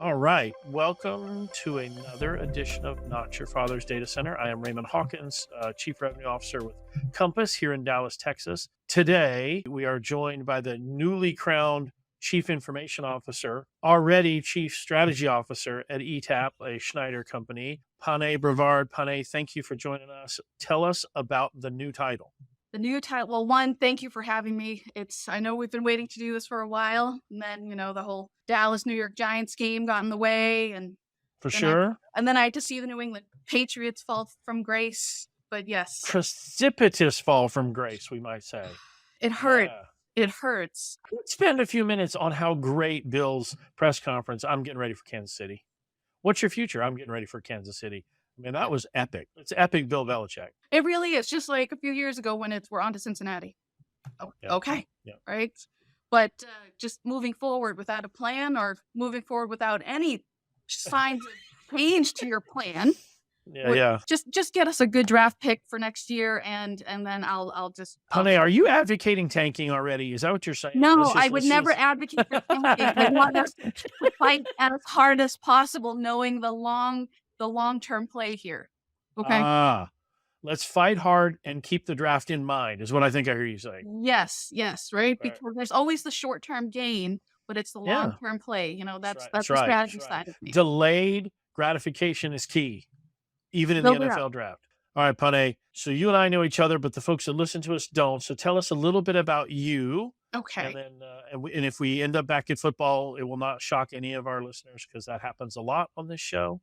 All right. Welcome to another edition of Not Your Father's Data Center. I am Raymond Hawkins, Chief Revenue Officer with Compass here in Dallas, Texas. Today, we are joined by the newly crowned Chief Information Officer, already Chief Strategy Officer at ETAP, a Schneider Company, Phanney Brevard. Phanney, thank you for joining us. Tell us about the new title. The new title, well, one, thank you for having me. I know we've been waiting to do this for a while. And then, the whole Dallas New York Giants game got in the way. And For then I, sure. and then I had to see the New England Patriots fall from grace. But yes, Precipitous fall from grace, we might say. it hurt. Yeah. It hurts. Let's spend a few minutes on how great Bill's press conference. I'm getting ready for Kansas City. What's your future? I'm getting ready for Kansas City. I mean, that was epic. It's epic, Bill Belichick. It really is. Just like a few years ago when we're on to Cincinnati. Oh, Yeah. okay. Yeah. Right. But just moving forward without a plan or moving forward without any signs of change to your plan. Yeah. Just get us a good draft pick for next year, and then I'll Honey, are you advocating tanking already? Is that what you're saying? No, I would never advocate for tanking. I want us to fight as hard as possible, knowing the long-term play here. Okay. Let's fight hard and keep the draft in mind, is what I think I hear you saying. Yes, right. Because there's always the short-term gain, but it's the Yeah. long-term play. That's That's the right. strategy That's right. side of me. Delayed gratification is key, even in the Build it up. NFL draft. All right, Phanney. So you and I know each other, but the folks that listen to us don't. So tell us a little bit about you. Okay. And then, and if we end up back at football, it will not shock any of our listeners because that happens a lot on this show.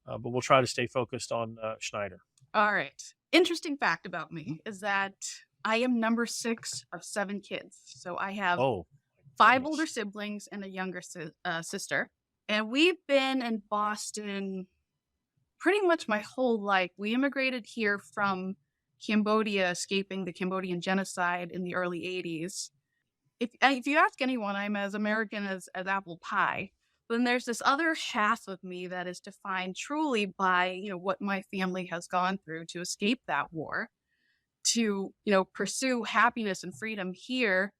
But we'll try to stay focused on Schneider. All right. Interesting fact about me is that I am number 6 of 7 kids. So I have 5 older siblings and a younger sister. And we've been in Boston pretty much my whole life. We immigrated here from Cambodia, escaping the Cambodian genocide in the early 80s. If you ask anyone, I'm as American as apple pie. Then there's this other half of me that is defined truly by, what my family has gone through to escape that war, to, pursue happiness and freedom here.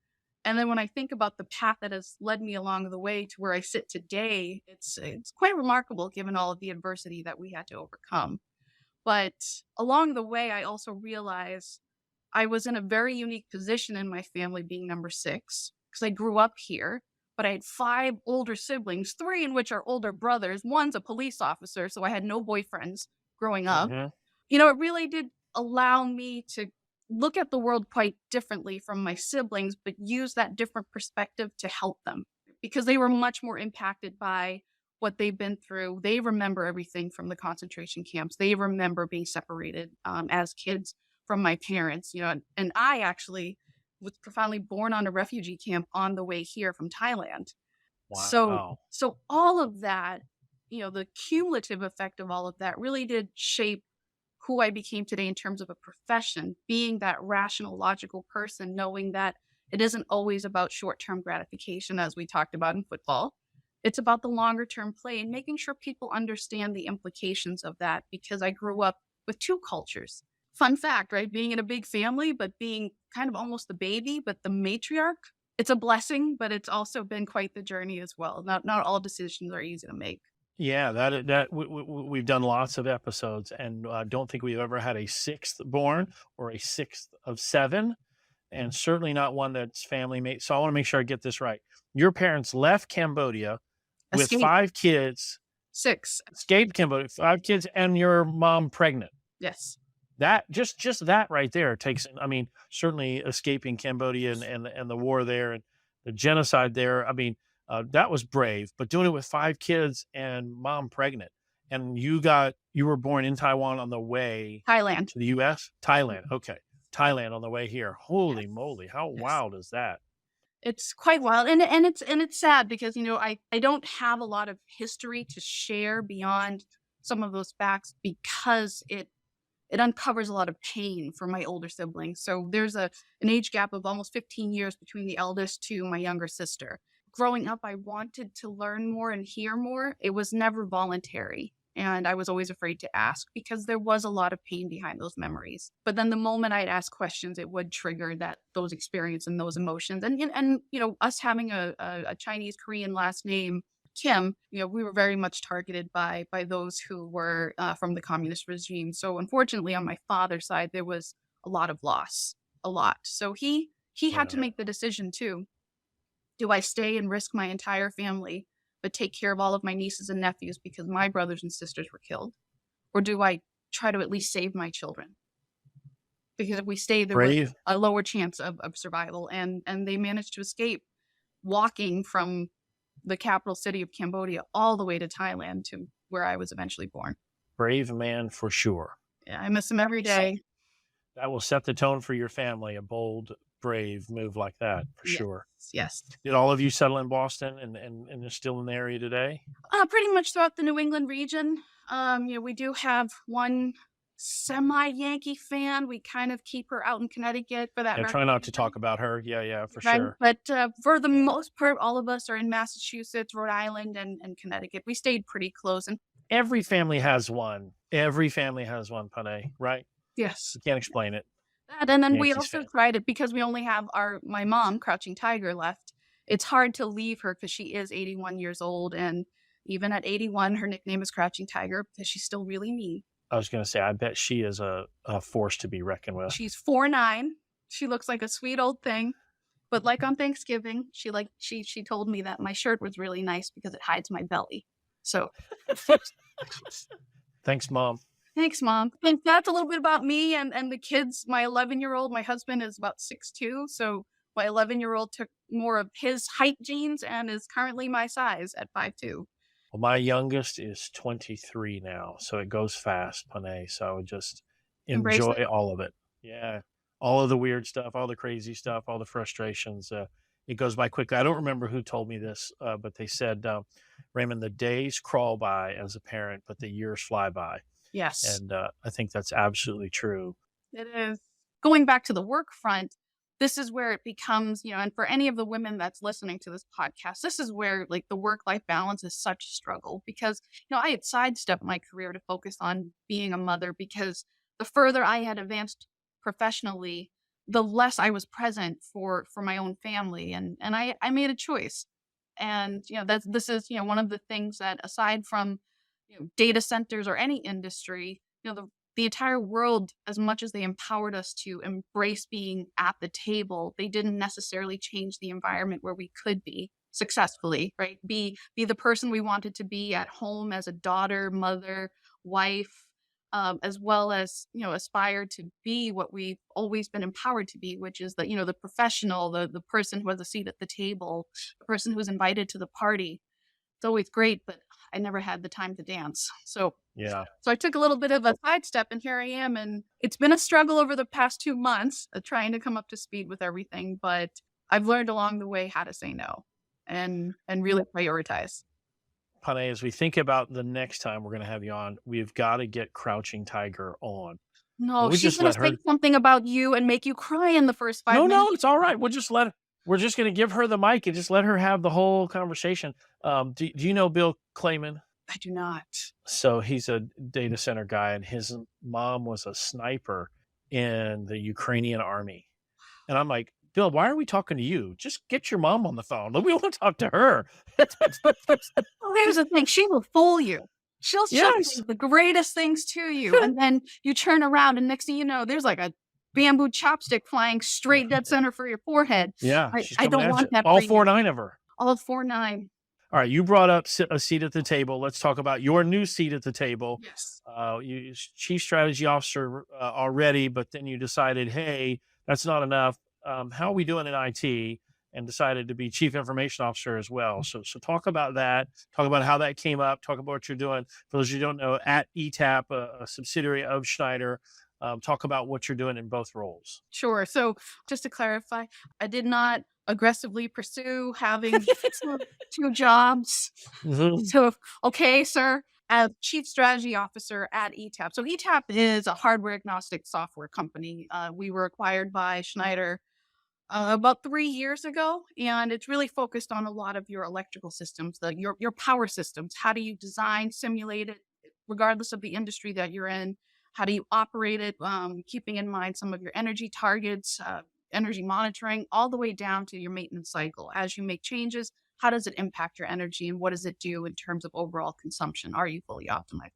And then when I think about the path that has led me along the way to where I sit today, it's quite remarkable given all of the adversity that we had to overcome. But along the way, I also realized I was in a very unique position in my family being number 6 because I grew up here. But I had 5 older siblings, 3 in which are older brothers. One's a police officer, so I had no boyfriends growing up. Mm-hmm. It really did allow me to look at the world quite differently from my siblings, but use that different perspective to help them because they were much more impacted by what they've been through. They remember everything from the concentration camps. They remember being separated as kids from my parents, and I actually was profoundly born on a refugee camp on the way here from Thailand. Wow. So all of that, the cumulative effect of all of that really did shape who I became today in terms of a profession, being that rational, logical person, knowing that it isn't always about short-term gratification, as we talked about in football. It's about the longer-term play and making sure people understand the implications of that because I grew up with 2 cultures. Fun fact, right? Being in a big family, but being kind of almost the baby, but the matriarch, it's a blessing, but it's also been quite the journey as well. Not all decisions are easy to make. Yeah, we've done lots of episodes, and don't think we've ever had a 6th born or a 6th of 7, and certainly not one that's family mate. So I want to make sure I get this right. Your parents left Cambodia with 5 kids. 6. Escaped Cambodia, 5 kids, and your mom pregnant. Yes. That just that right there takes. I mean, certainly escaping Cambodia and the war there and the genocide there. I mean, that was brave. But doing it with 5 kids and mom pregnant, and you were born in Taiwan on the way Thailand to the U.S. Thailand, okay, Thailand on the way here. Holy moly, how wild is that? It's quite wild, and it's sad because I don't have a lot of history to share beyond some of those facts because it uncovers a lot of pain for my older siblings. So there's an age gap of almost 15 years between the eldest to my younger sister. Growing up, I wanted to learn more and hear more. It was never voluntary. And I was always afraid to ask because there was a lot of pain behind those memories. But then the moment I'd ask questions, it would trigger those experiences and those emotions. And us having a Chinese Korean last name Kim, we were very much targeted by those who were from the communist regime. So unfortunately, on my father's side, there was a lot of loss, a lot. So he had to make the decision too. Do I stay and risk my entire family, but take care of all of my nieces and nephews because my brothers and sisters were killed? Or do I try to at least save my children? Because if we stay, there was a lower chance of survival. And they managed to escape, walking from the capital city of Cambodia all the way to Thailand, to where I was eventually born. Brave man for sure. Yeah, I miss him every day. That will set the tone for your family, a bold, brave move like that, for sure. Yes. Did all of you settle in Boston and are still in the area today? Pretty much throughout the New England region. We do have one semi-Yankee fan. We kind of keep her out in Connecticut for that. Yeah, try not to talk about her. Yeah, for sure. But for the most part, all of us are in Massachusetts, Rhode Island, and Connecticut. We stayed pretty close. And every family has one. Every family has one, Phanney, right? Yes. You can't explain it. And then we also tried it because we only have my mom, Crouching Tiger, left. It's hard to leave her because she is 81 years old. And even at 81, her nickname is Crouching Tiger because she's still really mean. I was going to say, I bet she is a force to be reckoned with. She's 4'9". She looks like a sweet old thing. But like on Thanksgiving, she told me that my shirt was really nice because it hides my belly. So thanks, Mom. Thanks, Mom. And that's a little bit about me and the kids. My 11-year-old, my husband is about 6'2". So my 11-year-old took more of his height genes and is currently my size at 5'2". Well, my youngest is 23 now, so it goes fast, Phanney. So I would just enjoy all of it. Yeah, all of the weird stuff, all the crazy stuff, all the frustrations. It goes by quickly. I don't remember who told me this, but they said, Raymond, the days crawl by as a parent, but the years fly by. Yes. And I think that's absolutely true. It is. Going back to the work front, this is where it becomes, and for any of the women that's listening to this podcast, this is where like the work-life balance is such a struggle because, I had sidestepped my career to focus on being a mother because the further I had advanced professionally, the less I was present for my own family. And I made a choice. And, this is, one of the things that aside from, data centers or any industry, the entire world, as much as they empowered us to embrace being at the table, they didn't necessarily change the environment where we could be successfully, right? Be the person we wanted to be at home as a daughter, mother, wife, as well as, aspire to be what we've always been empowered to be, which is the professional, the person who has a seat at the table, the person who's invited to the party. It's always great, but I never had the time to dance. So I took a little bit of a sidestep and here I am. And it's been a struggle over the past 2 months trying to come up to speed with everything. But I've learned along the way how to say no and really prioritize. Phanney, as we think about the next time we're going to have you on, we've got to get Crouching Tiger on. No, she's going to say something about you and make you cry in the first 5 minutes. No, it's all right. We'll just we're just going to give her the mic and just let her have the whole conversation. Do you know Bill Clayman? I do not. So he's a data center guy, and his mom was a sniper in the Ukrainian army. And I'm like, Bill, why are we talking to you? Just get your mom on the phone. We want to talk to her. Well, here's the thing. She will fool you. She'll say the greatest things to you. And then you turn around and next thing you know, there's like a bamboo chopstick flying straight dead center for your forehead. Yeah. I don't want that. All 4'9" of her. All 4'9". All right. You brought up a seat at the table. Let's talk about your new seat at the table. Yes. You chief strategy officer already, but then you decided, hey, that's not enough. How are we doing in IT? And decided to be chief information officer as well. So talk about that. Talk about how that came up. Talk about what you're doing. For those who don't know, at ETAP, a subsidiary of Schneider. Talk about what you're doing in both roles. Sure. So just to clarify, I did not aggressively pursue having two jobs. Mm-hmm. So, okay, sir, as chief strategy officer at ETAP. So ETAP is a hardware agnostic software company. We were acquired by Schneider about 3 years ago, and it's really focused on a lot of your electrical systems, your power systems. How do you design, simulate it, regardless of the industry that you're in? How do you operate it, keeping in mind some of your energy targets, energy monitoring, all the way down to your maintenance cycle. As you make changes, how does it impact your energy and what does it do in terms of overall consumption? Are you fully optimized?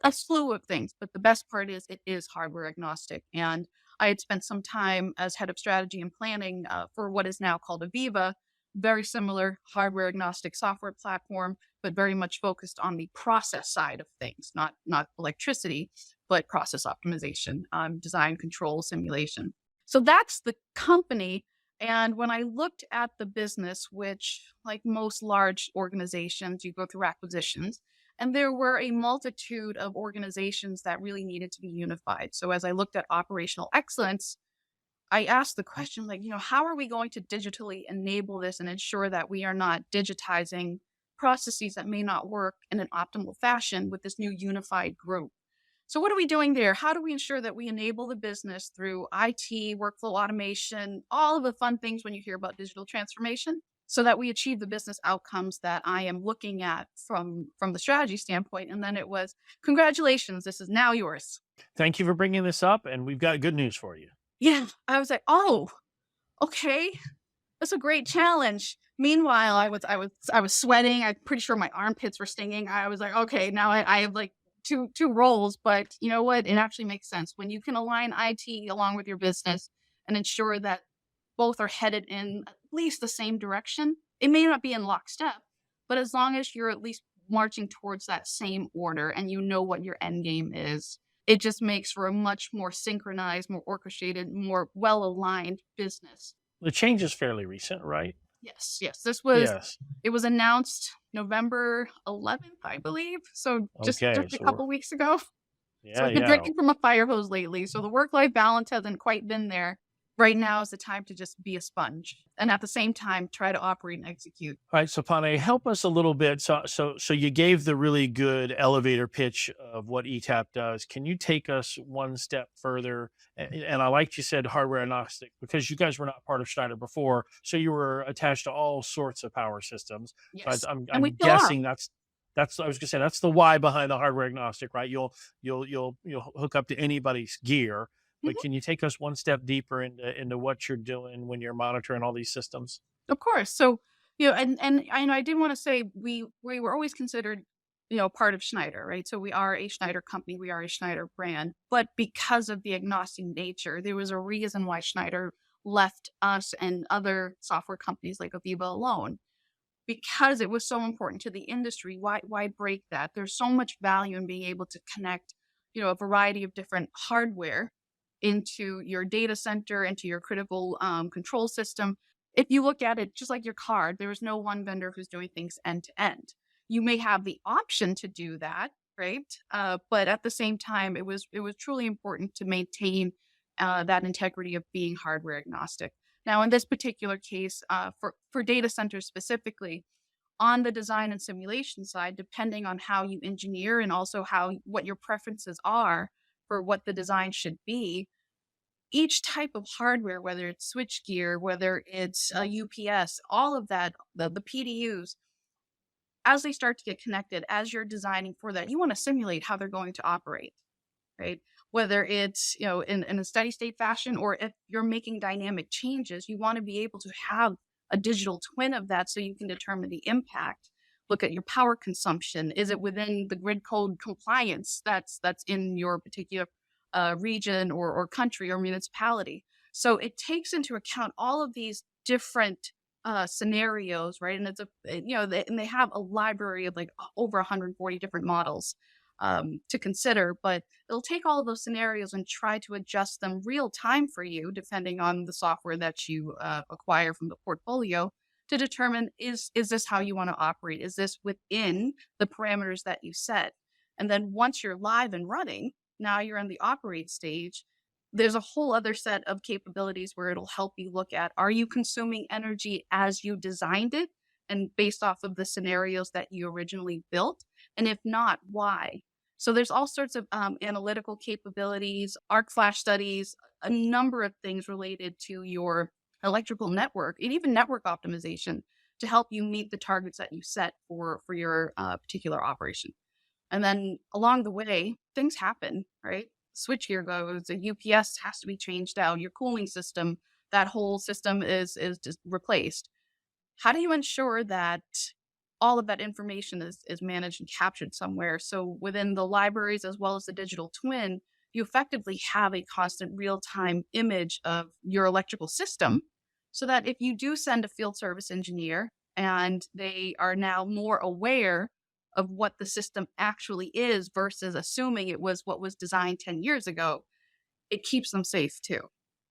A slew of things, but the best part is it is hardware agnostic. And I had spent some time as head of strategy and planning for what is now called Aviva, very similar hardware agnostic software platform, but very much focused on the process side of things, not electricity, but process optimization, design, control, simulation. So that's the company. And when I looked at the business, which like most large organizations, you go through acquisitions, and there were a multitude of organizations that really needed to be unified. So as I looked at operational excellence, I asked the question, like, how are we going to digitally enable this and ensure that we are not digitizing processes that may not work in an optimal fashion with this new unified group? So what are we doing there? How do we ensure that we enable the business through IT, workflow automation, all of the fun things when you hear about digital transformation, so that we achieve the business outcomes that I am looking at from the strategy standpoint? And then it was, congratulations, this is now yours. Thank you for bringing this up, and we've got good news for you. Yeah, I was like, oh, okay, that's a great challenge. Meanwhile, I was sweating. I'm pretty sure my armpits were stinging. I was like, okay, now I have like two roles, but you know what? It actually makes sense when you can align IT along with your business and ensure that both are headed in at least the same direction. It may not be in lockstep, but as long as you're at least marching towards that same order and you know what your end game is, it just makes for a much more synchronized, more orchestrated, more well-aligned business. The change is fairly recent, right? Yes. Yes. It was announced November 11th, I believe. So just a couple weeks ago. So I've been drinking from a fire hose lately. So the work-life balance hasn't quite been there. Right now is the time to just be a sponge and at the same time try to operate and execute. All right, so Phanney, help us a little bit. So you gave the really good elevator pitch of what ETAP does. Can you take us one step further? And I liked you said hardware agnostic because you guys were not part of Schneider before, so you were attached to all sorts of power systems. Yes, so I'm guessing that's I was gonna say that's the why behind the hardware agnostic, right? You'll hook up to anybody's gear. But can you take us one step deeper into what you're doing when you're monitoring all these systems? Of course. So, and I did want to say we were always considered, part of Schneider, right? So we are a Schneider company, we are a Schneider brand, but because of the agnostic nature, there was a reason why Schneider left us and other software companies like Aviva alone, because it was so important to the industry. Why break that? There's so much value in being able to connect, a variety of different hardware into your data center, into your critical control system. If you look at it just like your car, there is no one vendor who's doing things end to end. You may have the option to do that, right? But at the same time, it was truly important to maintain that integrity of being hardware agnostic. Now, in this particular case, for data centers specifically, on the design and simulation side, depending on how you engineer and also what your preferences are for what the design should be, each type of hardware, whether it's switchgear, whether it's a UPS, all of that, the PDUs, as they start to get connected, as you're designing for that, you want to simulate how they're going to operate, right? Whether it's, in a steady state fashion, or if you're making dynamic changes, you want to be able to have a digital twin of that so you can determine the impact. Look at your power consumption. Is it within the grid code compliance that's in your particular region or country or municipality? So it takes into account all of these different scenarios, right? And it's and they have a library of like over 140 different models to consider, but it'll take all of those scenarios and try to adjust them real time for you, depending on the software that you acquire from the portfolio, to determine is this how you want to operate? Is this within the parameters that you set? And then once you're live and running, now you're in the operate stage. There's a whole other set of capabilities where it'll help you look at, are you consuming energy as you designed it and based off of the scenarios that you originally built? And if not, why? So there's all sorts of analytical capabilities, arc flash studies, a number of things related to your electrical network, and even network optimization to help you meet the targets that you set for your particular operation. And then along the way, things happen, right? Switchgear goes, the UPS has to be changed out, your cooling system, that whole system is just replaced. how do you ensure that all of that information is managed and captured somewhere? So within the libraries as well as the digital twin, you effectively have a constant real-time image of your electrical system so that if you do send a field service engineer and they are now more aware of what the system actually is versus assuming it was what was designed 10 years ago, it keeps them safe too.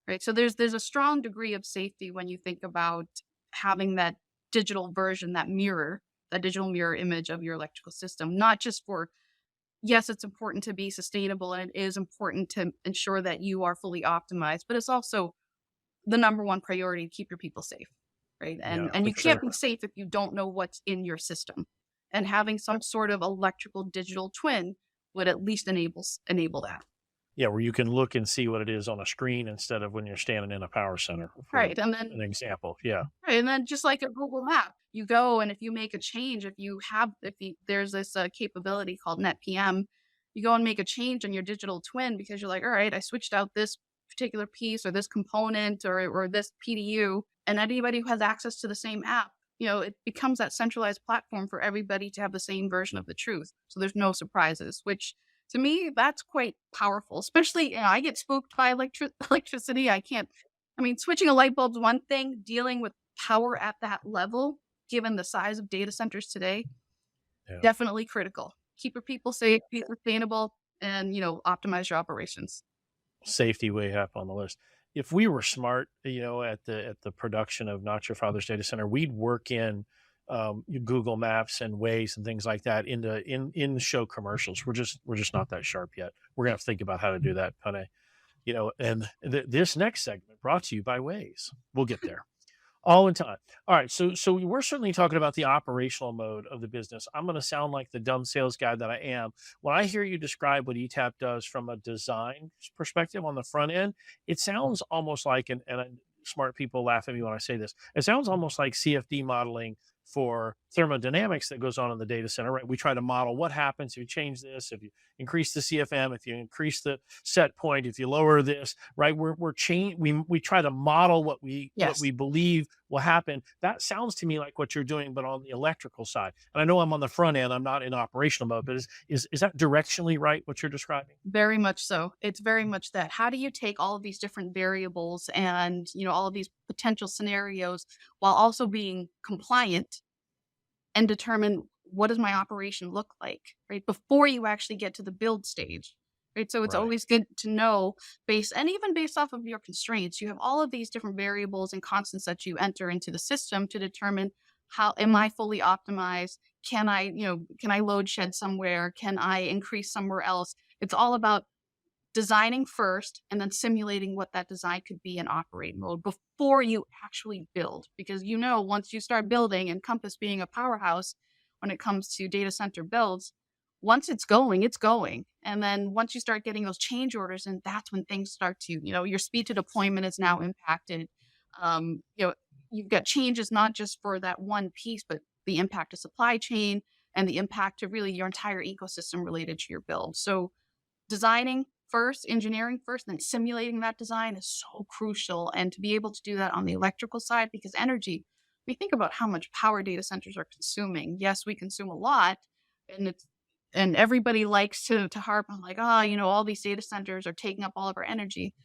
Right? So there's a strong degree of safety when you think about having that digital version, that digital mirror image of your electrical system, not just for, yes, it's important to be sustainable and it is important to ensure that you are fully optimized, but it's also the number one priority to keep your people safe, right? Yeah, And for you can't sure. be safe if you don't know what's in your system. And having some sort of electrical digital twin would at least enable that. Yeah, where you can look and see what it is on a screen instead of when you're standing in a power center, for Right. And then an example. Yeah. right, and then just like a Google Map, you go and if you make a change, there's this capability called NetPM, you go and make a change on your digital twin because you're like, all right, I switched out this particular piece or this component or this PDU, and anybody who has access to the same app, it becomes that centralized platform for everybody to have the same version of the truth. So there's no surprises, which to me, that's quite powerful. Especially, I get spooked by electricity. Switching a light bulb's one thing, dealing with power at that level, given the size of data centers today, Yeah. definitely critical. Keep your people safe, be sustainable, and, optimize your operations. Safety way up on the list. If we were smart, at the production of Not Your Father's Data Center, we'd work in Google Maps and Waze and things like that in show commercials. We're just not that sharp yet. We're gonna have to think about how to do that, Pane. And this next segment brought to you by Waze. We'll get there. All in time. All right. So we're certainly talking about the operational mode of the business. I'm going to sound like the dumb sales guy that I am. When I hear you describe what ETAP does from a design perspective on the front end, it sounds almost like, smart people laugh at me when I say this, it sounds almost like CFD modeling for thermodynamics that goes on in the data center, right? We try to model what happens if you change this, if you increase the CFM, if you increase the set point, if you lower this, right? We try to model what we Yes. believe will happen. That sounds to me like what you're doing, but on the electrical side. And I know I'm on the front end, I'm not in operational mode, but is that directionally right what you're describing? Very much so. It's very much that. How do you take all of these different variables and, all of these potential scenarios while also being compliant and determine what does my operation look like, right? Before you actually get to the build stage, right? So it's Right. always good to know even based off of your constraints, you have all of these different variables and constants that you enter into the system to determine how am I fully optimized? Can I load shed somewhere? Can I increase somewhere else? It's all about designing first and then simulating what that design could be in operate mode before you actually build. Because once you start building, and Compass being a powerhouse when it comes to data center builds, once it's going, it's going. And then once you start getting those change orders, and that's when things start to, your speed to deployment is now impacted. Um, you know, you've got changes not just for that one piece, but the impact of supply chain and the impact of really your entire ecosystem related to your build. So designing first, engineering first, then simulating that design is so crucial. And to be able to do that on the electrical side, because energy, we think about how much power data centers are consuming. Yes, we consume a lot, and everybody likes to harp on like, all these data centers are taking up all of our energy.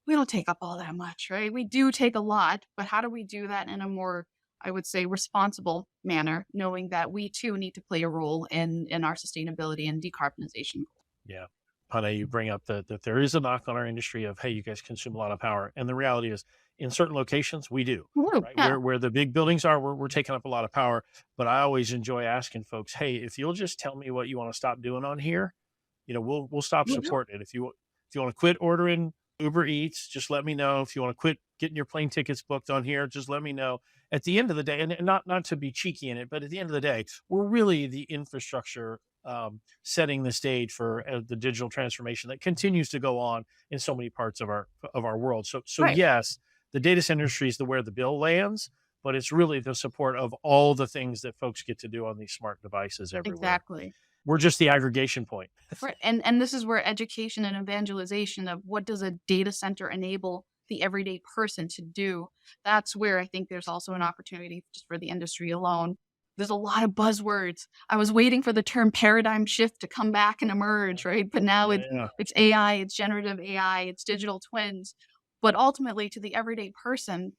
We don't take up all that much, right? We do take a lot, but how do we do that in a more, I would say, responsible manner, knowing that we too need to play a role in our sustainability and decarbonization? Yeah. Pane, you bring up that there is a knock on our industry of, hey, you guys consume a lot of power. And the reality is, in certain locations, we do, Woo, right? yeah. Where the big buildings are, we're taking up a lot of power. But I always enjoy asking folks, hey, if you'll just tell me what you want to stop doing on here, we'll stop Mhm. supporting it. If you want to quit ordering Uber Eats, just let me know. If you want to quit getting your plane tickets booked on here, just let me know. At the end of the day, and not to be cheeky in it, but at the end of the day, we're really the infrastructure setting the stage for the digital transformation that continues to go on in so many parts of our world. So Right. yes, the data center industry is where the bill lands, but it's really the support of all the things that folks get to do on these smart devices everywhere. Exactly. We're just the aggregation point. Right. And this is where education and evangelization of what does a data center enable the everyday person to do. That's where I think there's also an opportunity just for the industry alone. There's a lot of buzzwords. I was waiting for the term paradigm shift to come back and emerge, right? But now it's AI, it's generative AI, it's digital twins. But ultimately, to the everyday person,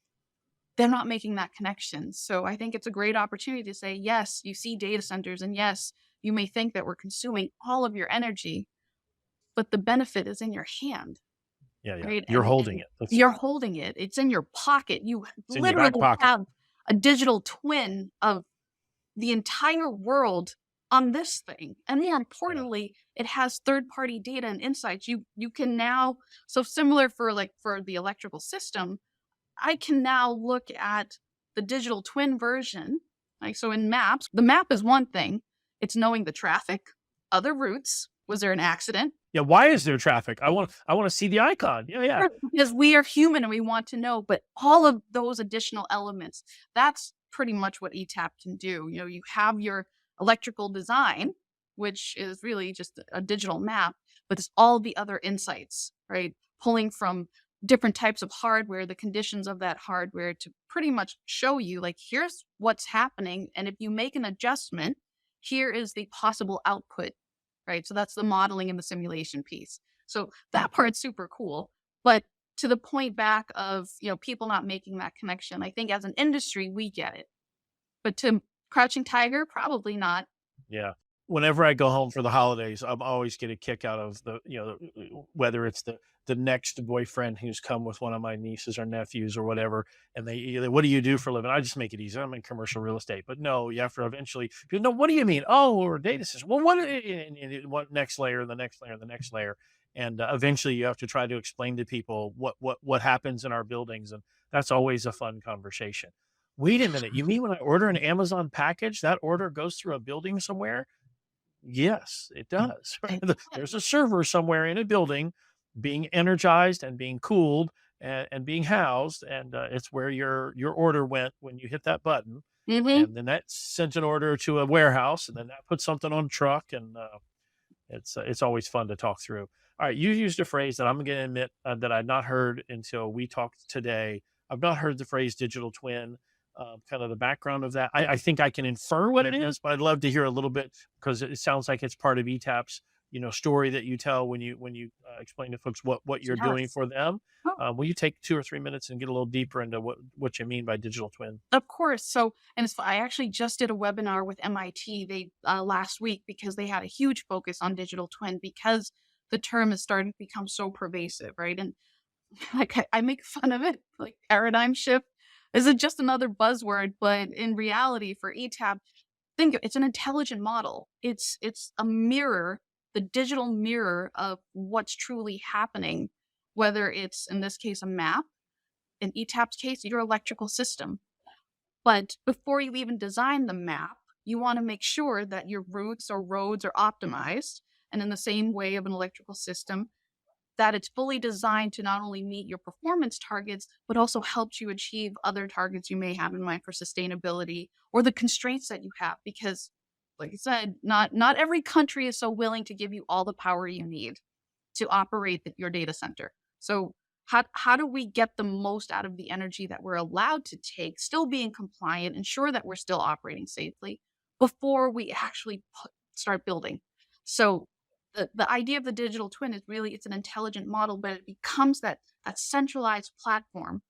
they're not making that connection. So I think it's a great opportunity to say, yes, you see data centers, and yes, you may think that we're consuming all of your energy, but the benefit is in your hand. Yeah. Right? You're And holding it. you're holding it. It's in your pocket. You It's in your back literally pocket. have a digital twin of the entire world on this thing. And more importantly, it has third-party data and insights. You can now, so similar for the electrical system, I can now look at the digital twin version. Like, so in maps, the map is one thing. It's knowing the traffic, other routes. Was there an accident? Yeah. Why is there traffic? I want to see the icon. Yeah. Because we are human and we want to know, but all of those additional elements, that's pretty much what ETAP can do. You have your electrical design, which is really just a digital map, but it's all the other insights, right? Pulling from different types of hardware, the conditions of that hardware to pretty much show you, like, here's what's happening. And if you make an adjustment, here is the possible output, right? So that's the modeling and the simulation piece. So that part's super cool. But to the point back of, people not making that connection, I think as an industry, we get it. But to Crouching Tiger, probably not. Yeah. Whenever I go home for the holidays, I'm always get a kick out of whether it's the next boyfriend who's come with one of my nieces or nephews or whatever, and they what do you do for a living? I just make it easy. I'm in commercial real estate, but no, you have to eventually. No, what do you mean? Oh, or data systems. Well, what next layer, the next layer, the next layer, and eventually you have to try to explain to people what happens in our buildings, and that's always a fun conversation. Wait a minute, you mean when I order an Amazon package, that order goes through a building somewhere? Yes, it does. There's a server somewhere in a building being energized and being cooled and being housed, and it's where your order went when you hit that button. And then that sent an order to a warehouse, and then that put something on a truck, and it's always fun to talk through. All right, you used a phrase that I'm going to admit that I'd not heard until we talked today. I've not heard the phrase digital twin. Kind of the background of that. I think I can infer what it is, but I'd love to hear a little bit because it sounds like it's part of ETAP's story that you tell when you explain to folks what you're doing for them. Will you take 2 or 3 minutes and get a little deeper into what you mean by digital twin? Of course. So, and I actually just did a webinar with MIT last week because they had a huge focus on digital twin because the term is starting to become so pervasive, right? And like I make fun of it, like paradigm shift. Is it just another buzzword? But in reality, for ETAP, it's an intelligent model. It's a mirror, the digital mirror of what's truly happening, whether it's, in this case, a map, in ETAP's case, your electrical system. But before you even design the map, you want to make sure that your routes or roads are optimized. And in the same way of an electrical system, that it's fully designed to not only meet your performance targets, but also helps you achieve other targets you may have in mind for sustainability or the constraints that you have. Because, like I said, not every country is so willing to give you all the power you need to operate your data center. So how do we get the most out of the energy that we're allowed to take, still being compliant, ensure that we're still operating safely before we actually start building? So the idea of the digital twin is really, it's an intelligent model, but it becomes that centralized platform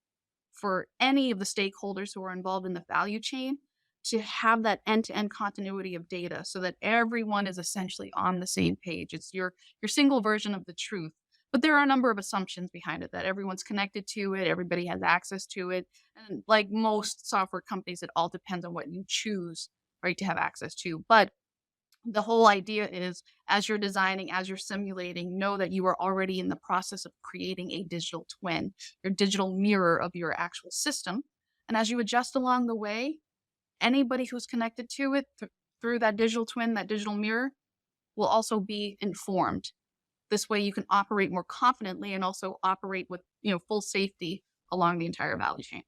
for any of the stakeholders who are involved in the value chain to have that end-to-end continuity of data so that everyone is essentially on the same page. It's your single version of the truth. But there are a number of assumptions behind it, that everyone's connected to it, everybody has access to it. And like most software companies, it all depends on what you choose, right, to have access to. But the whole idea is, as you're designing, as you're simulating, know that you are already in the process of creating a digital twin, your digital mirror of your actual system. And as you adjust along the way, anybody who's connected to it through that digital twin, that digital mirror, will also be informed. This way you can operate more confidently and also operate with full safety along the entire value chain.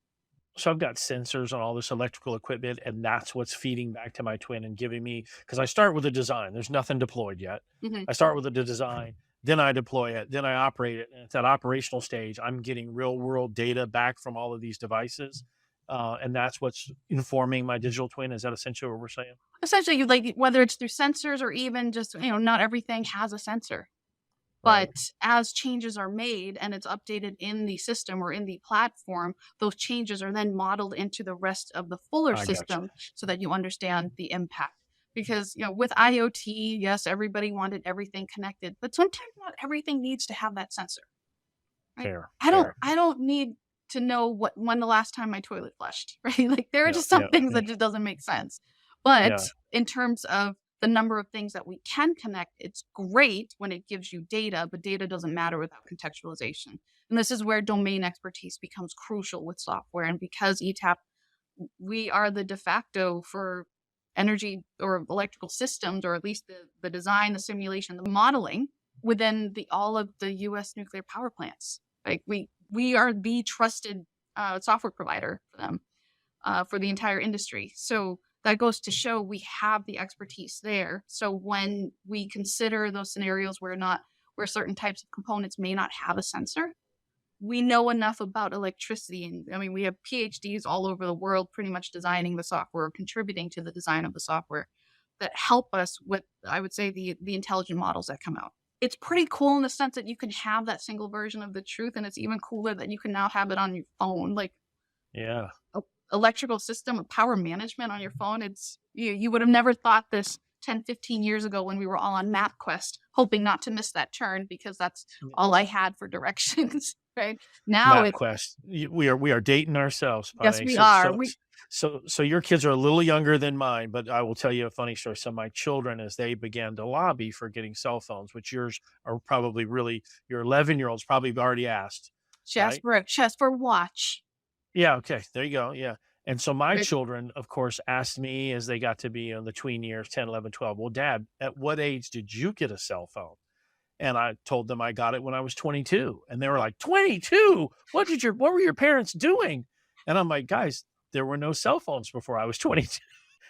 So I've got sensors on all this electrical equipment, and that's what's feeding back to my twin and giving me, because I start with a design. There's nothing deployed yet. I start with a design, then I deploy it, then I operate it. And at that operational stage, I'm getting real world data back from all of these devices. And that's what's informing my digital twin. Is that essentially what we're saying? Essentially, like whether it's through sensors or even just, not everything has a sensor. Right. But as changes are made and it's updated in the system or in the platform, those changes are then modeled into the rest of the fuller I gotcha. system so that you understand the impact. Because, with IoT, yes, everybody wanted everything connected, but sometimes not everything needs to have that sensor. Right? Fair. I don't need to know when the last time my toilet flushed, right? Like there are Yeah, just some yeah, things that just doesn't make sense. But yeah. in terms of the number of things that we can connect, it's great when it gives you data, but data doesn't matter without contextualization. And this is where domain expertise becomes crucial with software. And because ETAP, we are the de facto for energy or electrical systems, or at least the design, the simulation, the modeling within all of the US nuclear power plants. Like we are the trusted software provider for them, for the entire industry. So that goes to show we have the expertise there. So when we consider those scenarios where certain types of components may not have a sensor, we know enough about electricity. And I mean, we have PhDs all over the world pretty much designing the software or contributing to the design of the software that help us with, I would say, the intelligent models that come out. It's pretty cool in the sense that you can have that single version of the truth, and it's even cooler that you can now have it on your phone. Like, Yeah. Electrical system of power management on your phone. It's you would have never thought this 10, 15 years ago when we were all on MapQuest, hoping not to miss that turn because that's all I had for directions. Right now, MapQuest. We are dating ourselves. Yes, Phanney. we are. So your kids are a little younger than mine, but I will tell you a funny story. So my children, as they began to lobby for getting cell phones, which yours are probably really, your 11-year-olds probably already asked. Just for watch. Yeah. Okay. There you go. Yeah. And so my children, of course, asked me as they got to be in the tween years, 10, 11, 12, well, Dad, at what age did you get a cell phone? And I told them I got it when I was 22. And they were like, 22? What were your parents doing? And I'm like, guys, there were no cell phones before I was 22.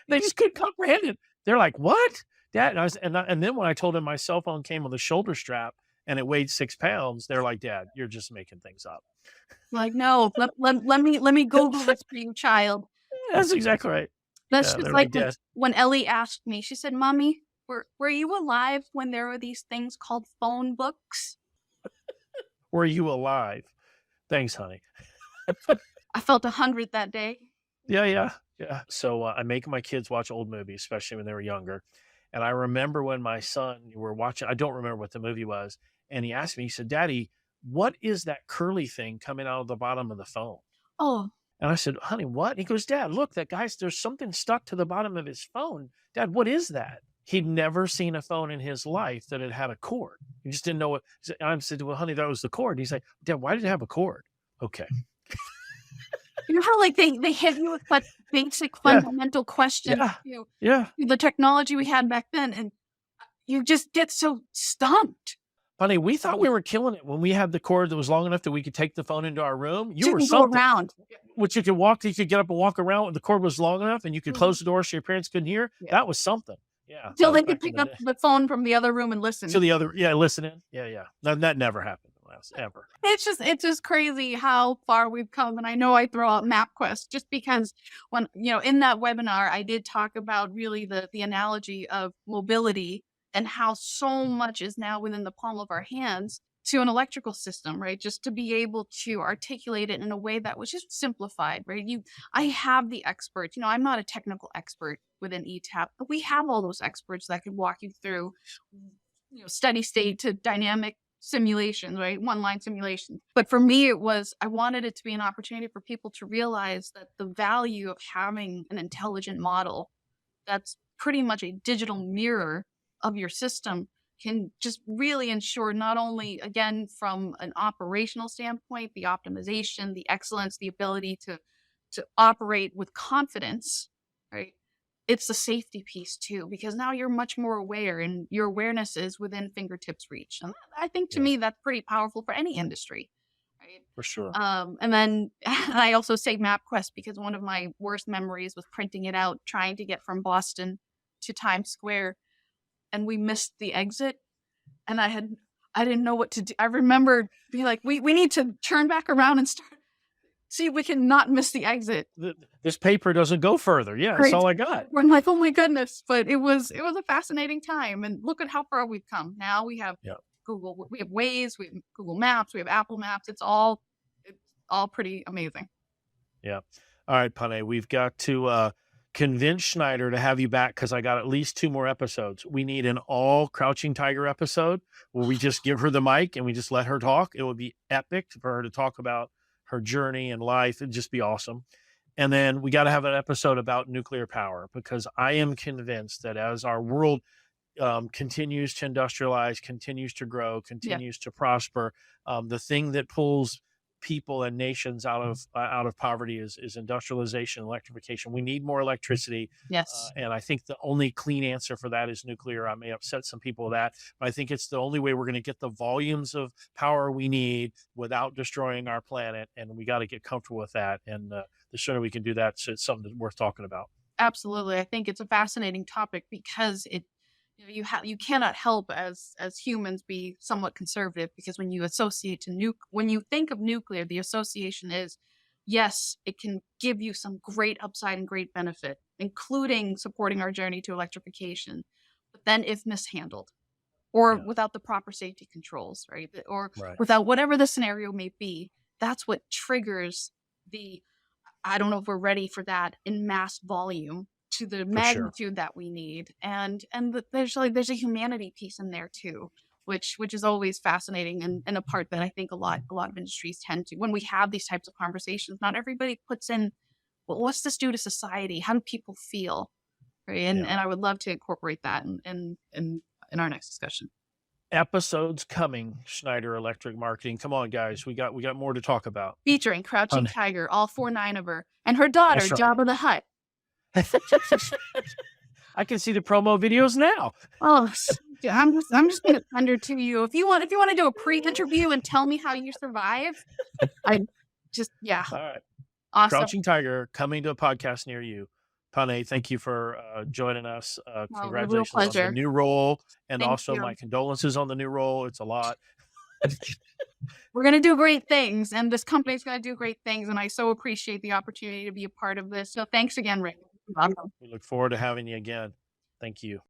They just couldn't comprehend it. They're like, what? Dad? And then when I told them my cell phone came with a shoulder strap and it weighed 6 pounds, they're like, Dad, you're just making things up. Like, no, let me Google this for you, child. That's exactly right. That's just like when Ellie asked me, she said, Mommy, were you alive when there were these things called phone books? Were you alive? Thanks, honey. I felt 100 that day. Yeah. So I make my kids watch old movies, especially when they were younger. And I remember when my son, we were watching, I don't remember what the movie was. And he asked me, he said, Daddy, what is that curly thing coming out of the bottom of the phone? Oh. And I said, honey, what? He goes, Dad, look, there's something stuck to the bottom of his phone. Dad, what is that? He'd never seen a phone in his life that had a cord. He just didn't know what. I said, well, honey, that was the cord. He's like, Dad, why did it have a cord? Okay. You know how like they hit you with such basic fundamental questions. Yeah. The technology we had back then, and you just get so stumped. Phanney, we thought we were killing it when we had the cord that was long enough that we could take the phone into our room. You were something. Go around. Which you could get up and walk around when the cord was long enough and you could close the door so your parents couldn't hear. Yeah. That was something. Yeah. Till they could pick up the phone from the other room and listen. Listen in. Yeah. That never happened ever. It's just crazy how far we've come. And I know I throw out MapQuest just because when, in that webinar, I did talk about really the analogy of mobility and how so much is now within the palm of our hands to an electrical system, right? Just to be able to articulate it in a way that was just simplified, right? I have the experts, I'm not a technical expert within ETAP, but we have all those experts that can walk you through, steady state to dynamic simulations, right? One-line simulations. But for me, I wanted it to be an opportunity for people to realize that the value of having an intelligent model that's pretty much a digital mirror of your system can just really ensure not only, again, from an operational standpoint, the optimization, the excellence, the ability to operate with confidence, right? It's the safety piece too, because now you're much more aware and your awareness is within fingertips reach. And I think to me, that's pretty powerful for any industry. Right? For sure. And then I also say MapQuest because one of my worst memories was printing it out, trying to get from Boston to Times Square. And we missed the exit. And I I didn't know what to do. I remember being like, we need to turn back around and see if we can not miss the exit. This paper doesn't go further. Yeah, that's all I got. We're like, oh my goodness. But it was a fascinating time. And look at how far we've come. Now we have Google, we have Waze, we have Google Maps, we have Apple Maps. It's all pretty amazing. Yeah. All right, Phanney, we've got to convince Schneider to have you back, because I got at least 2 more episodes. We need an all Crouching Tiger episode where we just give her the mic and we just let her talk. It would be epic for her to talk about her journey and life. It'd just be awesome. And then we got to have an episode about nuclear power, because I am convinced that as our world continues to industrialize, continues to grow, continues to prosper, the thing that pulls people and nations out of poverty is industrialization, electrification. We need more electricity. Yes. And I think the only clean answer for that is nuclear. I may upset some people with that, but I think it's the only way we're going to get the volumes of power we need without destroying our planet. And we got to get comfortable with that. And the sooner we can do that, so it's something worth talking about. Absolutely. I think it's a fascinating topic because you cannot help as humans be somewhat conservative, because when you associate when you think of nuclear, the association is, yes, it can give you some great upside and great benefit, including supporting our journey to electrification. But then if mishandled or without the proper safety controls, right? Or without whatever the scenario may be, that's what triggers I don't know if we're ready for that in mass volume to the magnitude that we need. And there's a humanity piece in there too, which is always fascinating, and a part that I think a lot of industries tend to, when we have these types of conversations, not everybody puts in, well, what's this do to society? How do people feel? Right. And I would love to incorporate that in our next discussion. Episodes coming, Schneider Electric Marketing. Come on, guys. We got more to talk about. Featuring Crouching Tiger, all 9 of her, and her daughter, Jabba the Hutt. I can see the promo videos now. Oh, I'm just gonna thunder to you. If you want to do a pre-interview and tell me how you survive, all right. Awesome. Crouching Tiger coming to a podcast near you. Phanney, thank you for joining us. Congratulations on the new role, and also my condolences on the new role. It's a lot. We're going to do great things, and this company's going to do great things, and I so appreciate the opportunity to be a part of this. So thanks again, Ray. We look forward to having you again. Thank you.